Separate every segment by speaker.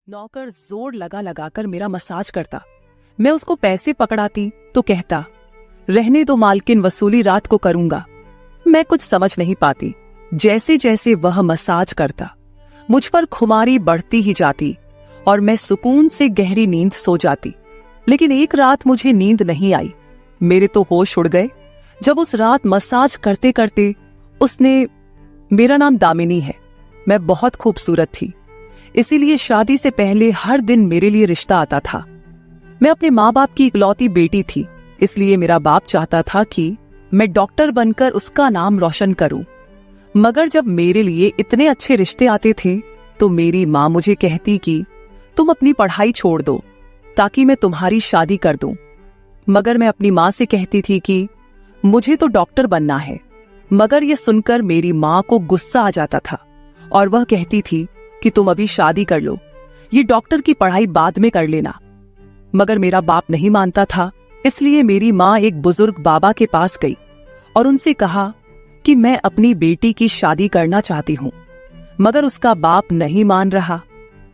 Speaker 1: नौकर जोर लगा लगा कर मेरा मसाज करता। मैं उसको पैसे पकड़ाती तो कहता, रहने दो मालकिन, वसूली रात को करूंगा। मैं कुछ समझ नहीं पाती। जैसे जैसे वह मसाज करता मुझ पर खुमारी बढ़ती ही जाती और मैं सुकून से गहरी नींद सो जाती। लेकिन एक रात मुझे नींद नहीं आई। मेरे तो होश उड़ गए जब उस रात मसाज करते करते उसने, मेरा नाम दामिनी है, मैं बहुत खूबसूरत थी, इसीलिए शादी से पहले हर दिन मेरे लिए रिश्ता आता था। मैं अपने माँ बाप की इकलौती बेटी थी, इसलिए मेरा बाप चाहता था कि मैं डॉक्टर बनकर उसका नाम रोशन करूं। मगर जब मेरे लिए इतने अच्छे रिश्ते आते थे तो मेरी माँ मुझे कहती कि तुम अपनी पढ़ाई छोड़ दो ताकि मैं तुम्हारी शादी कर दूं। मगर मैं अपनी माँ से कहती थी कि मुझे तो डॉक्टर बनना है। मगर यह सुनकर मेरी माँ को गुस्सा आ जाता था और वह कहती थी कि तुम अभी शादी कर लो, ये डॉक्टर की पढ़ाई बाद में कर लेना। मगर मेरा बाप नहीं मानता था, इसलिए मेरी माँ एक बुजुर्ग बाबा के पास गई और उनसे कहा कि मैं अपनी बेटी की शादी करना चाहती हूँ। मगर उसका बाप नहीं मान रहा।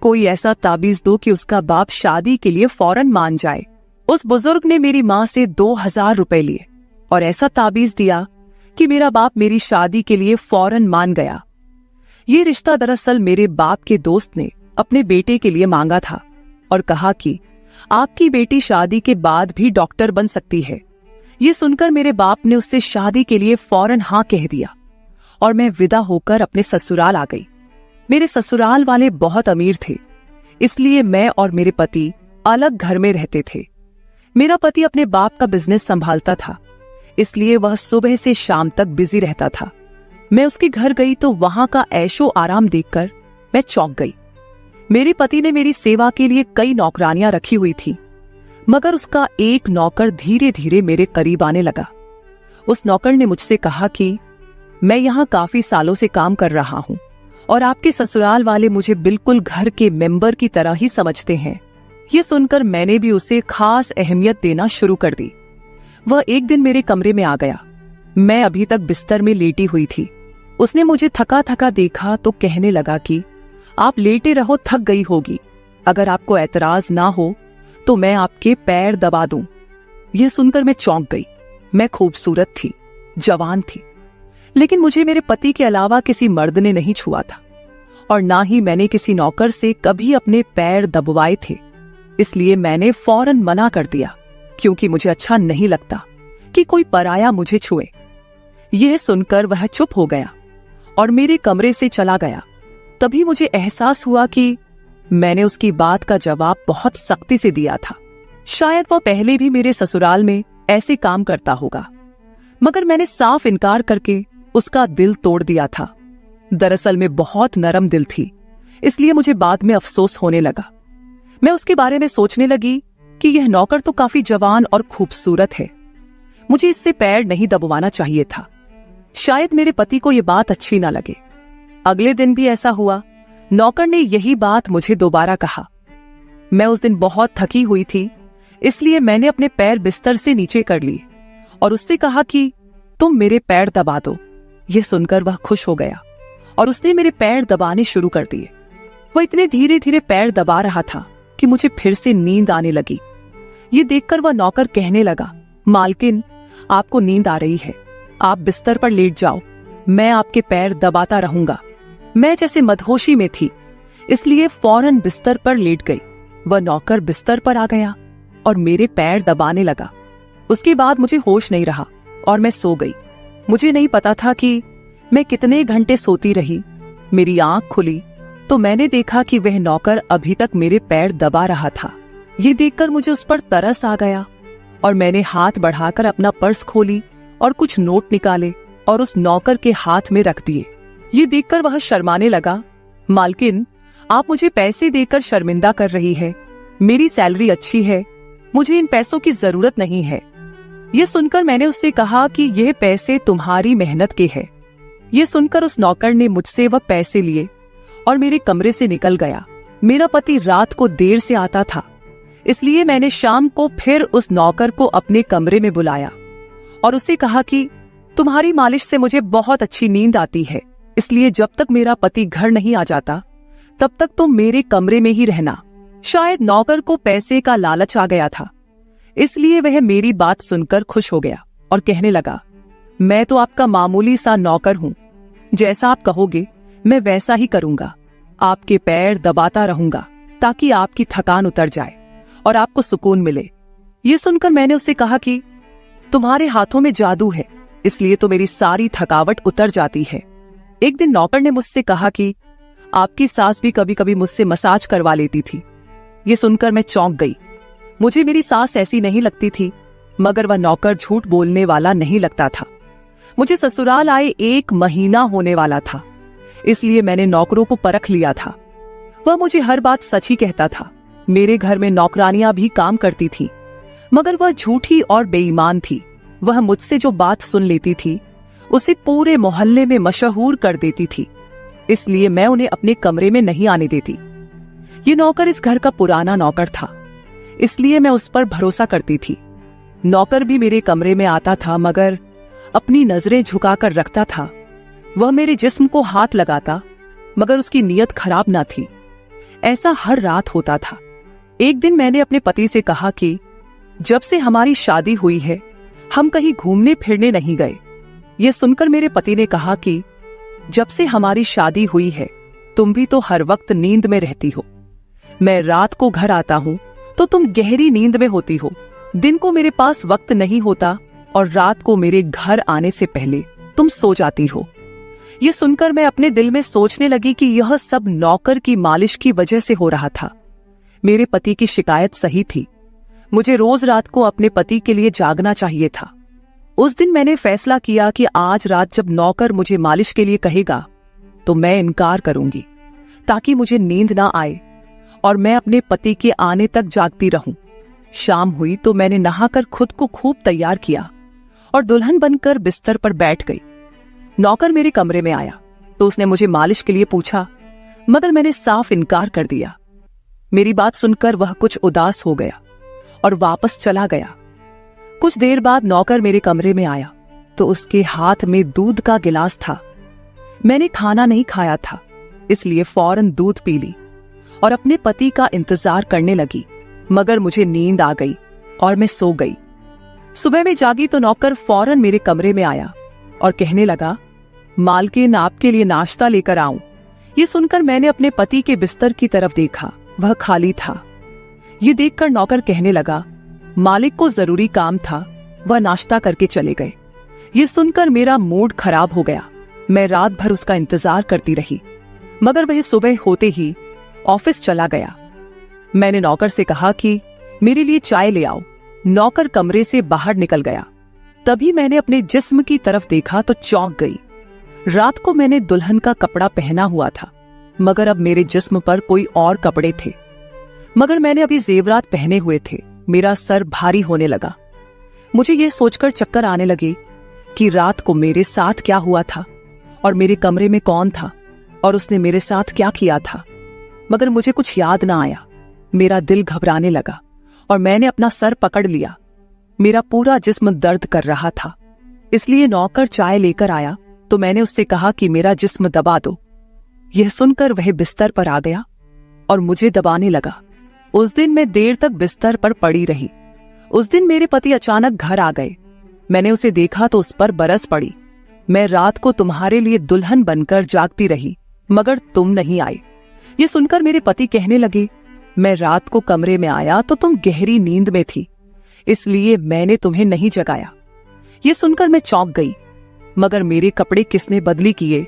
Speaker 1: कोई ऐसा ताबीज दो कि उसका बाप शादी के लिए फौरन मान जाए। उस बुजुर्ग ने मेरी माँ से 2000 रुपए लिए और ऐसा ताबीज दिया कि मेरा बाप मेरी शादी के लिए फौरन मान गया। ये रिश्ता दरअसल मेरे बाप के दोस्त ने अपने बेटे के लिए मांगा था और कहा कि आपकी बेटी शादी के बाद भी डॉक्टर बन सकती है। ये सुनकर मेरे बाप ने उससे शादी के लिए फौरन हाँ कह दिया और मैं विदा होकर अपने ससुराल आ गई। मेरे ससुराल वाले बहुत अमीर थे, इसलिए मैं और मेरे पति अलग घर में रहते थे। मेरा पति अपने बाप का बिजनेस संभालता था, इसलिए वह सुबह से शाम तक बिजी रहता था। मैं उसके घर गई तो वहां का ऐशो आराम देखकर मैं चौंक गई। मेरे पति ने मेरी सेवा के लिए कई नौकरानियां रखी हुई थी, मगर उसका एक नौकर धीरे धीरे मेरे करीब आने लगा। उस नौकर ने मुझसे कहा कि मैं यहाँ काफी सालों से काम कर रहा हूँ और आपके ससुराल वाले मुझे बिल्कुल घर के मेंबर की तरह ही समझते हैं। ये सुनकर मैंने भी उसे खास अहमियत देना शुरू कर दी। वह एक दिन मेरे कमरे में आ गया। मैं अभी तक बिस्तर में लेटी हुई थी। उसने मुझे थका थका देखा तो कहने लगा कि आप लेटे रहो, थक गई होगी। अगर आपको एतराज ना हो तो मैं आपके पैर दबा दूं। यह सुनकर मैं चौंक गई। मैं खूबसूरत थी, जवान थी, लेकिन मुझे मेरे पति के अलावा किसी मर्द ने नहीं छुआ था और ना ही मैंने किसी नौकर से कभी अपने पैर दबवाए थे। इसलिए मैंने फौरन मना कर दिया, क्योंकि मुझे अच्छा नहीं लगता कि कोई पराया मुझे छुए। यह सुनकर वह चुप हो गया और मेरे कमरे से चला गया। तभी मुझे एहसास हुआ कि मैंने उसकी बात का जवाब बहुत सख्ती से दिया था। शायद वह पहले भी मेरे ससुराल में ऐसे काम करता होगा, मगर मैंने साफ इनकार करके उसका दिल तोड़ दिया था। दरअसल मैं बहुत नरम दिल थी, इसलिए मुझे बाद में अफसोस होने लगा। मैं उसके बारे में सोचने लगी कि यह नौकर तो काफी जवान और खूबसूरत है, मुझे इससे पैर नहीं दबवाना चाहिए था। शायद मेरे पति को यह बात अच्छी ना लगे। अगले दिन भी ऐसा हुआ। नौकर ने यही बात मुझे दोबारा कहा। मैं उस दिन बहुत थकी हुई थी, इसलिए मैंने अपने पैर बिस्तर से नीचे कर लिए और उससे कहा कि तुम मेरे पैर दबा दो। यह सुनकर वह खुश हो गया और उसने मेरे पैर दबाने शुरू कर दिए। वह इतने धीरे धीरे पैर दबा रहा था कि मुझे फिर से नींद आने लगी। ये देखकर वह नौकर कहने लगा, मालकिन, आपको नींद आ रही है, आप बिस्तर पर लेट जाओ, मैं आपके पैर दबाता रहूंगा। मैं जैसे मदहोशी में थी, इसलिए फौरन बिस्तर पर लेट गई। वह नौकर बिस्तर पर आ गया और मेरे पैर दबाने लगा। उसके बाद मुझे होश नहीं रहा और मैं सो गई। मुझे नहीं पता था कि मैं कितने घंटे सोती रही। मेरी आंख खुली तो मैंने देखा कि वह नौकर अभी तक मेरे पैर दबा रहा था। ये देखकर मुझे उस पर तरस आ गया और मैंने हाथ बढ़ाकर अपना पर्स खोली और कुछ नोट निकाले और उस नौकर के हाथ में रख दिए। ये देखकर वह शर्माने लगा। मालकिन, आप मुझे पैसे देकर शर्मिंदा कर रही है। मेरी सैलरी अच्छी है, मुझे इन पैसों की जरूरत नहीं है। ये सुनकर मैंने उससे कहा कि यह पैसे तुम्हारी मेहनत के हैं। ये सुनकर उस नौकर ने मुझसे वह पैसे लिए और मेरे कमरे से निकल गया। मेरा पति रात को देर से आता था, इसलिए मैंने शाम को फिर उस नौकर को अपने कमरे में बुलाया और उससे कहा कि तुम्हारी मालिश से मुझे बहुत अच्छी नींद आती है, इसलिए जब तक मेरा पति घर नहीं आ जाता तब तक तुम मेरे कमरे में ही रहना। शायद नौकर को पैसे का लालच आ गया था, इसलिए वह मेरी बात सुनकर खुश हो गया और कहने लगा, मैं तो आपका मामूली सा नौकर हूं, जैसा आप कहोगे मैं वैसा ही करूंगा। आपके पैर दबाता रहूंगा ताकि आपकी थकान उतर जाए और आपको सुकून मिले। ये सुनकर मैंने उससे कहा कि तुम्हारे हाथों में जादू है, इसलिए तो मेरी सारी थकावट उतर जाती है। एक दिन नौकर ने मुझसे कहा कि आपकी सास भी कभी कभी मुझसे मसाज करवा लेती थी। ये सुनकर मैं चौंक गई। मुझे मेरी सास ऐसी नहीं लगती थी, मगर वह नौकर झूठ बोलने वाला नहीं लगता था। मुझे ससुराल आए 1 महीना होने वाला था, इसलिए मैंने नौकरों को परख लिया था। वह मुझे हर बात सच ही कहता था। मेरे घर में नौकरानियां भी काम करती थीं, मगर वह झूठी और बेईमान थी। वह मुझसे जो बात सुन लेती थी उसे पूरे मोहल्ले में मशहूर कर देती थी, इसलिए मैं उन्हें अपने कमरे में नहीं आने देती। ये नौकर इस घर का पुराना नौकर था, इसलिए मैं उस पर भरोसा करती थी। नौकर भी मेरे कमरे में आता था, मगर अपनी नजरें झुकाकर रखता था। वह मेरे जिस्म को हाथ लगाता, मगर उसकी नीयत खराब ना थी। ऐसा हर रात होता था। एक दिन मैंने अपने पति से कहा कि जब से हमारी शादी हुई है हम कहीं घूमने फिरने नहीं गए। यह सुनकर मेरे पति ने कहा कि जब से हमारी शादी हुई है तुम भी तो हर वक्त नींद में रहती हो। मैं रात को घर आता हूं तो तुम गहरी नींद में होती हो। दिन को मेरे पास वक्त नहीं होता और रात को मेरे घर आने से पहले तुम सो जाती हो। यह सुनकर मैं अपने दिल में सोचने लगी कि यह सब नौकर की मालिश की वजह से हो रहा था। मेरे पति की शिकायत सही थी। मुझे रोज रात को अपने पति के लिए जागना चाहिए था। उस दिन मैंने फैसला किया कि आज रात जब नौकर मुझे मालिश के लिए कहेगा तो मैं इनकार करूंगी, ताकि मुझे नींद ना आए और मैं अपने पति के आने तक जागती रहूं। शाम हुई तो मैंने नहाकर खुद को खूब तैयार किया और दुल्हन बनकर बिस्तर पर बैठ गई। नौकर मेरे कमरे में आया तो उसने मुझे मालिश के लिए पूछा, मगर मैंने साफ इनकार कर दिया। मेरी बात सुनकर वह कुछ उदास हो गया और वापस चला गया। कुछ देर बाद नौकर मेरे कमरे में आया तो उसके हाथ में दूध का गिलास था। मैंने खाना नहीं खाया था, इसलिए फौरन दूध पी ली और अपने पति का इंतजार करने लगी, मगर मुझे नींद आ गई और मैं सो गई। सुबह में जागी तो नौकर फौरन मेरे कमरे में आया और कहने लगा, मालकिन आपके लिए नाश्ता लेकर आऊं। ये सुनकर मैंने अपने पति के बिस्तर की तरफ देखा, वह खाली था। ये देखकर नौकर कहने लगा, मालिक को जरूरी काम था, वह नाश्ता करके चले गए। ये सुनकर मेरा मूड खराब हो गया। मैं रात भर उसका इंतजार करती रही, मगर वह सुबह होते ही ऑफिस चला गया। मैंने नौकर से कहा कि मेरे लिए चाय ले आओ। नौकर कमरे से बाहर निकल गया। तभी मैंने अपने जिस्म की तरफ देखा तो चौंक गई। रात को मैंने दुल्हन का कपड़ा पहना हुआ था, मगर अब मेरे जिस्म पर कोई और कपड़े थे। मगर मैंने अभी जेवरात पहने हुए थे। मेरा सर भारी होने लगा। मुझे यह सोचकर चक्कर आने लगे कि रात को मेरे साथ क्या हुआ था और मेरे कमरे में कौन था और उसने मेरे साथ क्या किया था। मगर मुझे कुछ याद ना आया। मेरा दिल घबराने लगा और मैंने अपना सर पकड़ लिया। मेरा पूरा जिस्म दर्द कर रहा था, इसलिए नौकर चाय लेकर आया तो मैंने उससे कहा कि मेरा जिस्म दबा दो। यह सुनकर वह बिस्तर पर आ गया और मुझे दबाने लगा। उस दिन मैं देर तक बिस्तर पर पड़ी रही। उस दिन मेरे पति अचानक घर आ गए। मैंने उसे देखा तो उस पर बरस पड़ी। मैं रात को तुम्हारे लिए दुल्हन बनकर जागती रही, मगर तुम नहीं आए। ये सुनकर मेरे पति कहने लगे, मैं रात को कमरे में आया तो तुम गहरी नींद में थी, इसलिए मैंने तुम्हें नहीं जगाया। ये सुनकर मैं चौंक गई, मगर मेरे कपड़े किसने बदली किए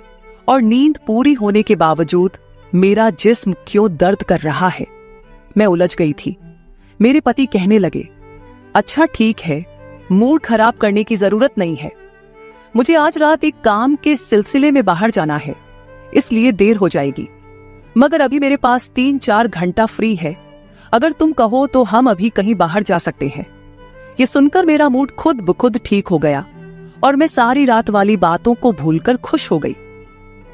Speaker 1: और नींद पूरी होने के बावजूद मेरा जिस्म क्यों दर्द कर रहा है। मैं उलझ गई थी। मेरे पति कहने लगे, अच्छा ठीक है, मूड खराब करने की जरूरत नहीं है। मुझे आज रात एक काम के सिलसिले में बाहर जाना है, इसलिए देर हो जाएगी, मगर अभी मेरे पास 3-4 घंटा फ्री है। अगर तुम कहो तो हम अभी कहीं बाहर जा सकते हैं। ये सुनकर मेरा मूड खुद ब खुद ठीक हो गया और मैं सारी रात वाली बातों को भूलकर खुश हो गई।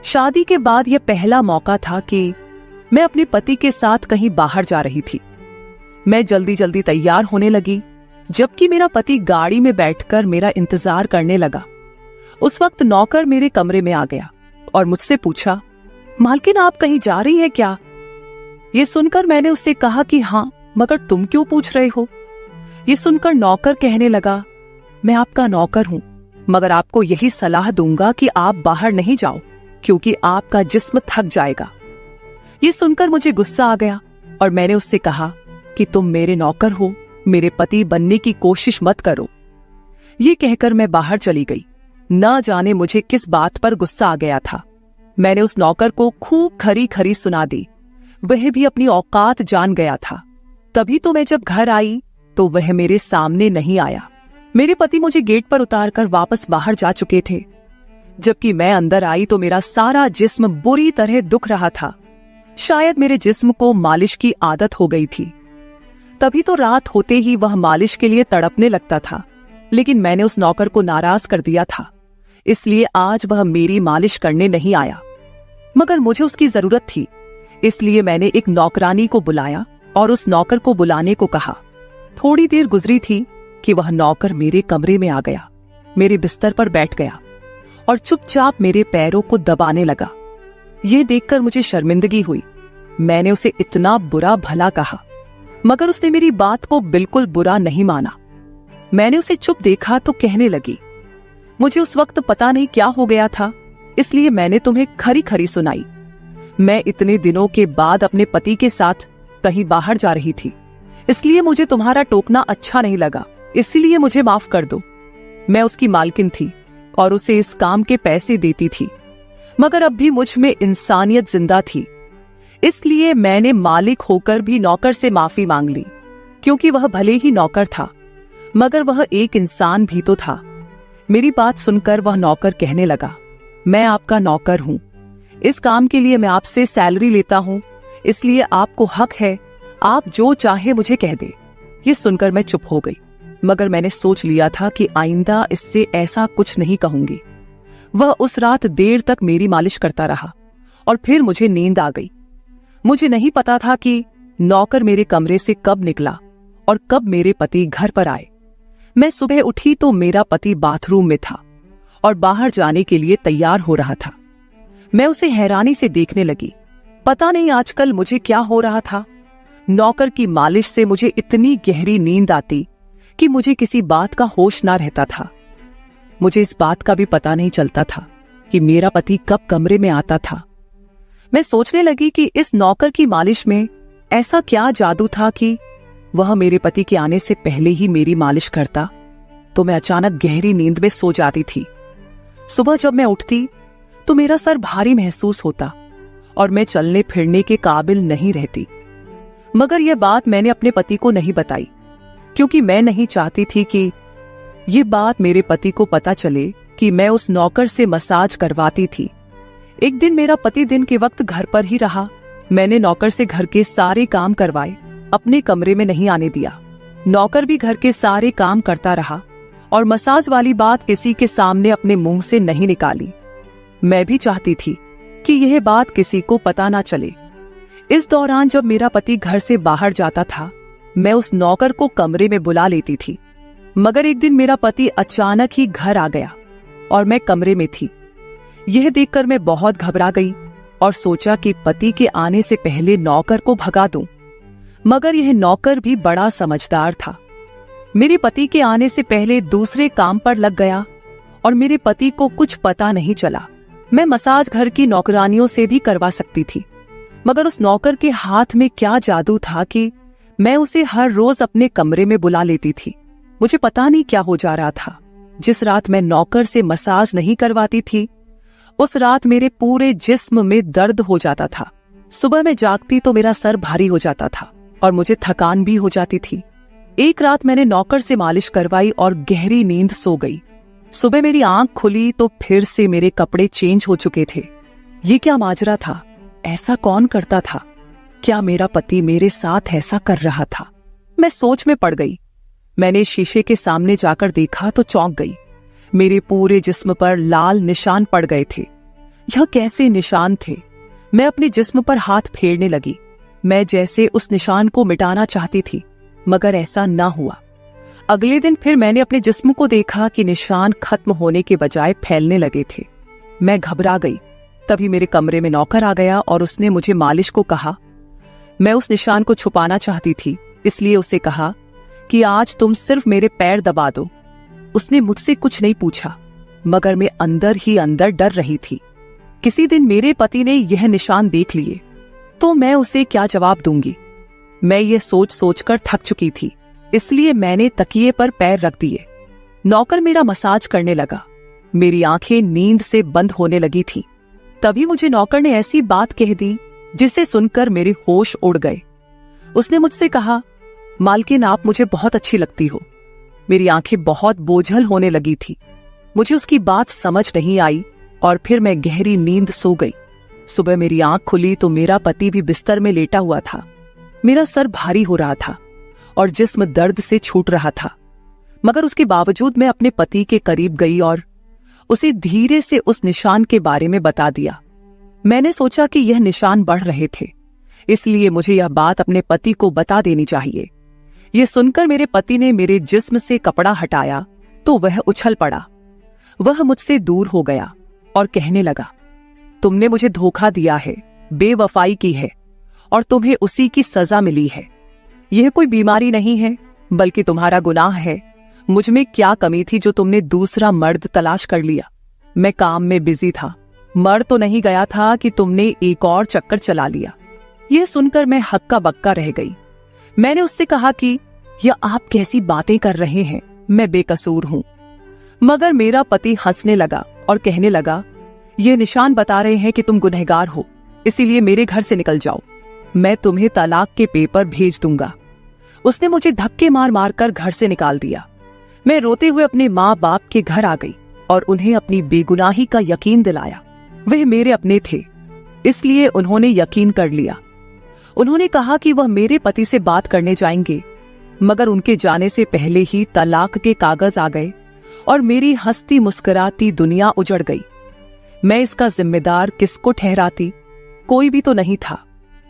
Speaker 1: शादी के बाद यह पहला मौका था कि मैं अपने पति के साथ कहीं बाहर जा रही थी। मैं जल्दी जल्दी तैयार होने लगी, जबकि मेरा पति गाड़ी में बैठकर मेरा इंतजार करने लगा। उस वक्त नौकर मेरे कमरे में आ गया और मुझसे पूछा, मालकिन आप कहीं जा रही है क्या? ये सुनकर मैंने उससे कहा कि हाँ, मगर तुम क्यों पूछ रहे हो? ये सुनकर नौकर कहने लगा, मैं आपका नौकर हूं, मगर आपको यही सलाह दूंगा कि आप बाहर नहीं जाओ, क्योंकि आपका जिस्म थक जाएगा। ये सुनकर मुझे गुस्सा आ गया और मैंने उससे कहा कि तुम मेरे नौकर हो, मेरे पति बनने की कोशिश मत करो। ये कहकर मैं बाहर चली गई। न जाने मुझे किस बात पर गुस्सा आ गया था। मैंने उस नौकर को खूब खरी खरी सुना दी। वह भी अपनी औकात जान गया था। तभी तो मैं जब घर आई तो वह मेरे सामने नहीं आया। मेरे पति मुझे गेट पर उतारकर वापस बाहर जा चुके थे। जबकि मैं अंदर आई तो मेरा सारा जिस्म बुरी तरह दुख रहा था। शायद मेरे जिस्म को मालिश की आदत हो गई थी। तभी तो रात होते ही वह मालिश के लिए तड़पने लगता था। लेकिन मैंने उस नौकर को नाराज कर दिया था, इसलिए आज वह मेरी मालिश करने नहीं आया। मगर मुझे उसकी जरूरत थी, इसलिए मैंने एक नौकरानी को बुलाया और उस नौकर को बुलाने को कहा। थोड़ी देर गुजरी थी कि वह नौकर मेरे कमरे में आ गया, मेरे बिस्तर पर बैठ गया और चुपचाप मेरे पैरों को दबाने लगा। यह देखकर मुझे शर्मिंदगी हुई। मैंने उसे इतना बुरा भला कहा, मगर उसने मेरी बात को बिल्कुल बुरा नहीं माना। मैंने उसे चुप देखा तो कहने लगी, मुझे उस वक्त पता नहीं क्या हो गया था, इसलिए मैंने तुम्हें खरी खरी सुनाई। मैं इतने दिनों के बाद अपने पति के साथ कहीं बाहर जा रही थी, इसलिए मुझे तुम्हारा टोकना अच्छा नहीं लगा, इसलिए मुझे माफ कर दो। मैं उसकी मालकिन थी और उसे इस काम के पैसे देती थी, मगर अब भी मुझ में इंसानियत जिंदा थी, इसलिए मैंने मालिक होकर भी नौकर से माफी मांग ली। क्योंकि वह भले ही नौकर था, मगर वह एक इंसान भी तो था। मेरी बात सुनकर वह नौकर कहने लगा, मैं आपका नौकर हूं, इस काम के लिए मैं आपसे सैलरी लेता हूं, इसलिए आपको हक है, आप जो चाहे मुझे कह दे। ये सुनकर मैं चुप हो गई, मगर मैंने सोच लिया था कि आइंदा इससे ऐसा कुछ नहीं कहूंगी। वह उस रात देर तक मेरी मालिश करता रहा और फिर मुझे नींद आ गई। मुझे नहीं पता था कि नौकर मेरे कमरे से कब निकला और कब मेरे पति घर पर आए। मैं सुबह उठी तो मेरा पति बाथरूम में था और बाहर जाने के लिए तैयार हो रहा था। मैं उसे हैरानी से देखने लगी। पता नहीं आजकल मुझे क्या हो रहा था। नौकर की मालिश से मुझे इतनी गहरी नींद आती कि मुझे किसी बात का होश ना रहता था। मुझे इस बात का भी पता नहीं चलता था कि मेरा पति कब कमरे में आता था। मैं सोचने लगी कि इस नौकर की मालिश में ऐसा क्या जादू था कि वह मेरे पति के आने से पहले ही मेरी मालिश करता, तो मैं अचानक गहरी नींद में सो जाती थी। सुबह जब मैं उठती तो मेरा सर भारी महसूस होता और मैं चलने फिरने के काबिल नहीं रहती। मगर यह बात मैंने अपने पति को नहीं बताई, क्योंकि मैं नहीं चाहती थी कि ये बात मेरे पति को पता चले कि मैं उस नौकर से मसाज करवाती थी। एक दिन मेरा पति दिन के वक्त घर पर ही रहा। मैंने नौकर से घर के सारे काम करवाए, अपने कमरे में नहीं आने दिया। नौकर भी घर के सारे काम करता रहा और मसाज वाली बात किसी के सामने अपने मुंह से नहीं निकाली। मैं भी चाहती थी कि यह बात किसी को पता ना चले। इस दौरान जब मेरा पति घर से बाहर जाता था, मैं उस नौकर को कमरे में बुला लेती थी। मगर एक दिन मेरा पति अचानक ही घर आ गया और मैं कमरे में थी। यह देखकर मैं बहुत घबरा गई और सोचा कि पति के आने से पहले नौकर को भगा दूं। मगर यह नौकर भी बड़ा समझदार था। मेरे पति के आने से पहले दूसरे काम पर लग गया और मेरे पति को कुछ पता नहीं चला। मैं मसाज घर की नौकरानियों से भी करवा सकती थी, मगर उस नौकर के हाथ में क्या जादू था कि मैं उसे हर रोज अपने कमरे में बुला लेती थी। मुझे पता नहीं क्या हो जा रहा था। जिस रात मैं नौकर से मसाज नहीं करवाती थी, उस रात मेरे पूरे जिस्म में दर्द हो जाता था। सुबह मैं जागती तो मेरा सर भारी हो जाता था और मुझे थकान भी हो जाती थी। एक रात मैंने नौकर से मालिश करवाई और गहरी नींद सो गई। सुबह मेरी आंख खुली तो फिर से मेरे कपड़े चेंज हो चुके थे। ये क्या माजरा था? ऐसा कौन करता था? क्या मेरा पति मेरे साथ ऐसा कर रहा था? मैं सोच में पड़ गई। मैंने शीशे के सामने जाकर देखा तो चौंक गई। मेरे पूरे जिस्म पर लाल निशान पड़ गए थे। यह कैसे निशान थे? मैं अपने जिस्म पर हाथ फेरने लगी। मैं जैसे उस निशान को मिटाना चाहती थी, मगर ऐसा ना हुआ। अगले दिन फिर मैंने अपने जिस्म को देखा कि निशान खत्म होने के बजाय फैलने लगे थे। मैं घबरा गई। तभी मेरे कमरे में नौकर आ गया और उसने मुझे मालिश को कहा। मैं उस निशान को छुपाना चाहती थी, इसलिए उसे कहा कि आज तुम सिर्फ मेरे पैर दबा दो। उसने मुझसे कुछ नहीं पूछा, मगर मैं अंदर ही अंदर डर रही थी। किसी दिन मेरे पति ने यह निशान देख लिए तो मैं उसे क्या जवाब दूंगी। मैं ये सोच सोचकर थक चुकी थी, इसलिए मैंने तकिए पर पैर रख दिए। नौकर मेरा मसाज करने लगा। मेरी आंखें नींद से बंद होने लगी थी। तभी मुझे नौकर ने ऐसी बात कह दी जिसे सुनकर मेरे होश उड़ गए। उसने मुझसे कहा, मालकिन आप मुझे बहुत अच्छी लगती हो। मेरी आंखें बहुत बोझल होने लगी थी। मुझे उसकी बात समझ नहीं आई और फिर मैं गहरी नींद सो गई। सुबह मेरी आंख खुली तो मेरा पति भी बिस्तर में लेटा हुआ था। मेरा सर भारी हो रहा था और जिस्म दर्द से छूट रहा था, मगर उसके बावजूद मैं अपने पति के करीब गई और उसे धीरे से उस निशान के बारे में बता दिया। मैंने सोचा कि यह निशान बढ़ रहे थे, इसलिए मुझे यह बात अपने पति को बता देनी चाहिए। यह सुनकर मेरे पति ने मेरे जिस्म से कपड़ा हटाया तो वह उछल पड़ा। वह मुझसे दूर हो गया और कहने लगा, तुमने मुझे धोखा दिया है, बेवफाई की है और तुम्हें उसी की सजा मिली है। यह कोई बीमारी नहीं है, बल्कि तुम्हारा गुनाह है। मुझ में क्या कमी थी जो तुमने दूसरा मर्द तलाश कर लिया। मैं काम में बिजी था, मर तो नहीं गया था कि तुमने एक और चक्कर चला लिया। यह सुनकर मैं हक्का बक्का रह गई। मैंने उससे कहा कि यह आप कैसी बातें कर रहे हैं, मैं बेकसूर हूं। मगर मेरा पति हंसने लगा और कहने लगा, ये निशान बता रहे हैं कि तुम गुनहगार हो, इसीलिए मेरे घर से निकल जाओ, मैं तुम्हें तलाक के पेपर भेज दूंगा। उसने मुझे धक्के मार मार कर घर से निकाल दिया। मैं रोते हुए अपने माँ बाप के घर आ गई और उन्हें अपनी बेगुनाही का यकीन दिलाया। वह मेरे अपने थे, इसलिए उन्होंने यकीन कर लिया। उन्होंने कहा कि वह मेरे पति से बात करने जाएंगे, मगर उनके जाने से पहले ही तलाक के कागज आ गए और मेरी हंसती मुस्कुराती दुनिया उजड़ गई। मैं इसका जिम्मेदार किसको ठहराती? कोई भी तो नहीं था।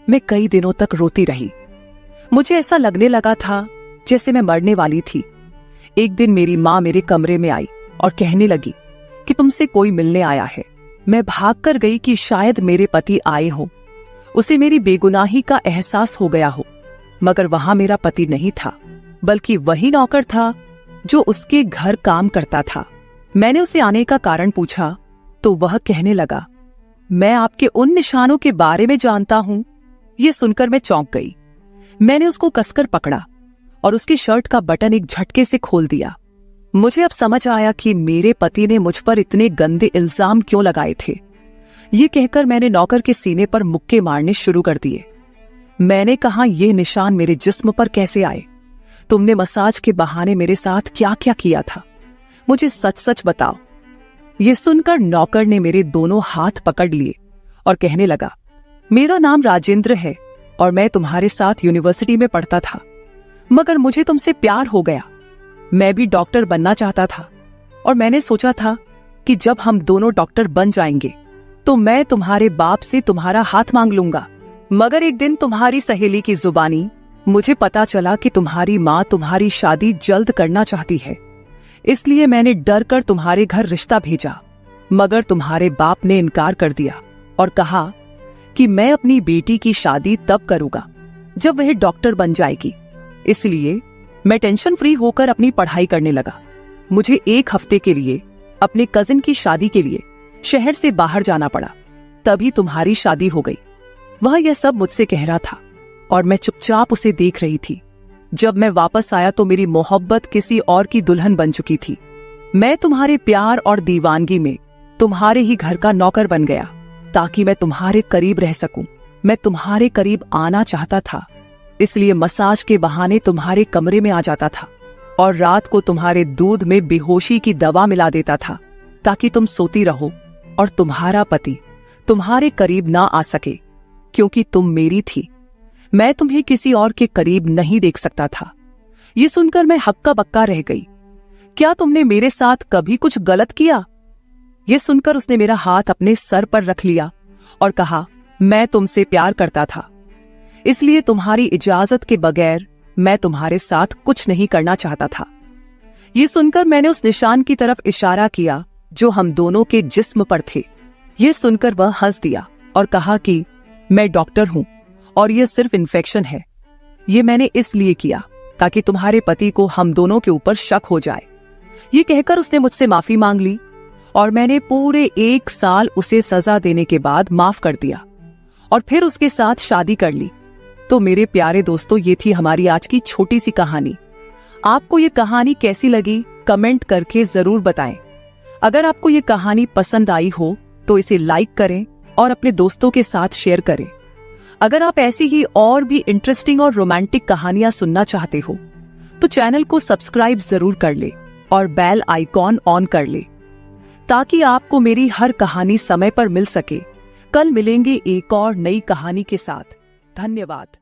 Speaker 1: मैं कई दिनों तक रोती रही। मुझे ऐसा लगने लगा था जैसे मैं मरने वाली थी। एक दिन मेरी माँ मेरे कमरे में आई और कहने लगी कि तुमसे कोई मिलने आया है। मैं भागकर गई कि शायद मेरे पति आए हो, उसे मेरी बेगुनाही का एहसास हो गया हो। मगर वहां मेरा पति नहीं था, बल्कि वही नौकर था जो उसके घर काम करता था। मैंने उसे आने का कारण पूछा तो वह कहने लगा, मैं आपके उन निशानों के बारे में जानता हूं। यह सुनकर मैं चौंक गई। मैंने उसको कसकर पकड़ा और उसकी शर्ट का बटन एक झटके से खोल दिया। मुझे अब समझ आया कि मेरे पति ने मुझ पर इतने गंदे इल्जाम क्यों लगाए थे। ये कहकर मैंने नौकर के सीने पर मुक्के मारने शुरू कर दिए। मैंने कहा, ये निशान मेरे जिस्म पर कैसे आए? तुमने मसाज के बहाने मेरे साथ क्या क्या किया था? मुझे सच सच बताओ। ये सुनकर नौकर ने मेरे दोनों हाथ पकड़ लिए और कहने लगा, मेरा नाम राजेंद्र है और मैं तुम्हारे साथ यूनिवर्सिटी में पढ़ता था, मगर मुझे तुमसे प्यार हो गया। मैं भी डॉक्टर बनना चाहता था और मैंने सोचा था कि जब हम दोनों डॉक्टर बन जाएंगे तो मैं तुम्हारे बाप से तुम्हारा हाथ मांग लूंगा। मगर एक दिन तुम्हारी सहेली की जुबानी मुझे पता चला कि तुम्हारी माँ तुम्हारी शादी जल्द करना चाहती है, इसलिए मैंने डर कर तुम्हारे घर रिश्ता भेजा। मगर तुम्हारे बाप ने इनकार कर दिया और कहा कि मैं अपनी बेटी की शादी तब करूंगा जब वह डॉक्टर बन जाएगी। इसलिए मैं टेंशन फ्री होकर अपनी पढ़ाई करने लगा। मुझे एक हफ्ते के लिए अपने कजिन की शादी के लिए शहर से बाहर जाना पड़ा। तभी तुम्हारी शादी हो गई। वह यह सब मुझसे कह रहा था और मैं चुपचाप उसे देख रही थी। जब मैं वापस आया तो मेरी मोहब्बत किसी और की दुल्हन बन चुकी थी। मैं तुम्हारे प्यार और दीवानगी में तुम्हारे ही घर का नौकर बन गया ताकि मैं तुम्हारे करीब रह सकूं। मैं तुम्हारे करीब आना चाहता था, इसलिए मसाज के बहाने तुम्हारे कमरे में आ जाता था और रात को तुम्हारे दूध में बेहोशी की दवा मिला देता था ताकि तुम सोती रहो और तुम्हारा पति तुम्हारे करीब ना आ सके, क्योंकि तुम मेरी थी। मैं तुम्हें किसी और के करीब नहीं देख सकता था। ये सुनकर मैं हक्का बक्का रह गई। क्या तुमने मेरे साथ कभी कुछ गलत किया? ये सुनकर उसने मेरा हाथ अपने सर पर रख लिया और कहा, मैं तुमसे प्यार करता था, इसलिए तुम्हारी इजाजत के बगैर मैं तुम्हारे साथ कुछ नहीं करना चाहता था। ये सुनकर मैंने उस निशान की तरफ इशारा किया जो हम दोनों के जिस्म पर थे। ये सुनकर वह हंस दिया और कहा कि मैं डॉक्टर हूं और यह सिर्फ इन्फेक्शन है। ये मैंने इसलिए किया ताकि तुम्हारे पति को हम दोनों के ऊपर शक हो जाए। ये कहकर उसने मुझसे माफी मांग ली और मैंने पूरे 1 साल उसे सजा देने के बाद माफ कर दिया और फिर उसके साथ शादी कर ली। तो मेरे प्यारे दोस्तों, ये थी हमारी आज की छोटी सी कहानी। आपको ये कहानी कैसी लगी कमेंट करके जरूर बताएं। अगर आपको ये कहानी पसंद आई हो तो इसे लाइक करें और अपने दोस्तों के साथ शेयर करें। अगर आप ऐसी ही और भी इंटरेस्टिंग और रोमांटिक कहानियां सुनना चाहते हो तो चैनल को सब्सक्राइब जरूर कर ले और बेल आइकॉन ऑन कर ले ताकि आपको मेरी हर कहानी समय पर मिल सके। कल मिलेंगे एक और नई कहानी के साथ। धन्यवाद।